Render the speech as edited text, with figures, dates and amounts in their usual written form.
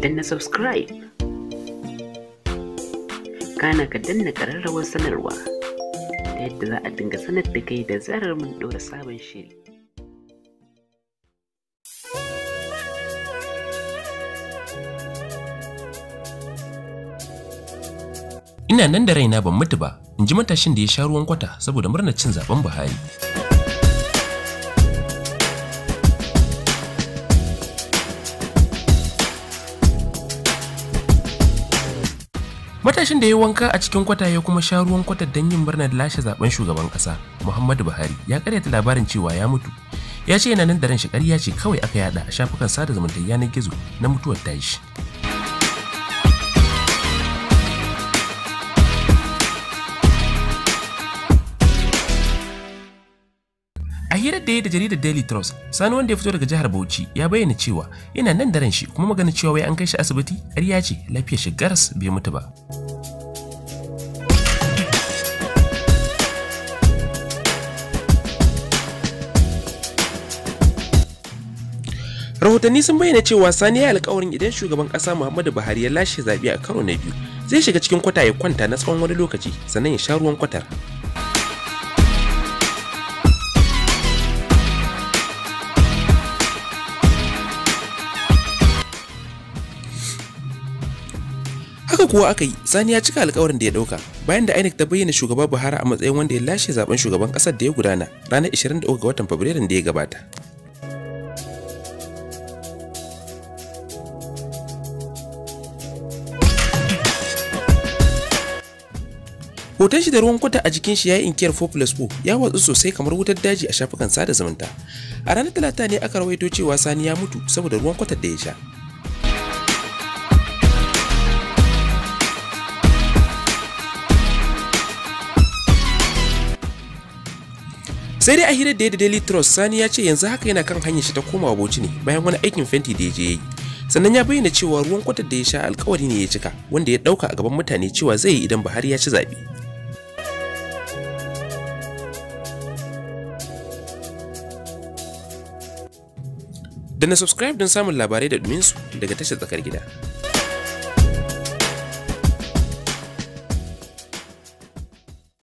danna subscribe, kana ka danna ƙararrawar sanarwa ta yadda za a dinga sanar da kai da zarar mun ɗora sabon shiri. Ina nan da raina ban mutu ba, in ji matashin da ya sha ruwan kwata saboda murnar cin zaben Buhari. Matashin da ya wanka a cikin kwata ya kuma sha ruwan kwata don yin murnar lashe zaben shugaban ƙasa, Muhammadu Buhari, ya karyata labarin cewa ya mutu. Ya ce yana nan da ran shi, ƙarya ce kawai aka yada a shafukan sada zumunta yanar gizo na mutuwar tashi. A hirar da ya da jaridar Daily Trust, Sani wanda ya fito daga jihar Bauchi ya bayyana cewa yana nan da ran shi, kuma magana cewa wai an kai shi asibiti ƙarya ce, lafiyar shi garas bai mutu ba. Rahotanni sun bayyana cewa Sani ya alƙawarin idan shugaban ƙasa Muhammadu Buhari ya lashe zaɓe a karo na biyu, zai shiga cikin kwata ya kwanta na tsawon wani lokaci sannan ya sha ruwan kwatar. Haka kuwa aka yi, Sani ya cika alƙawarin da ya ɗauka bayan da INEC ta bayyana shugaba Buhari a matsayin wanda ya lashe zaben shugaban ƙasar da ya gudana ranar 23 ga watan Fabrairun da ya gabata. Hoton shi da ruwan kwata a jikin shi ya yi inkiyar 4+4 ya watsu sosai kamar wutar daji a shafukan sada zumunta. A ranar Talata ne aka rawaito cewa Sani ya mutu saboda ruwan kwatar da ya sha. Sai dai a hirar da ya da Daily Trust, Sani ya ce yanzu haka yana kan hanyar shi ta komawa Bauchi ne bayan wani aikin fenti da ya je yi. Sannan ya bayyana cewa ruwan kwatar da ya sha alkawari ne ya cika, wanda ya ɗauka a gaban mutane cewa zai yi idan Buhari ya ci zaɓe. Da na subscribe don samun labarai da ɗuminsu daga tashar Tsakar Gida.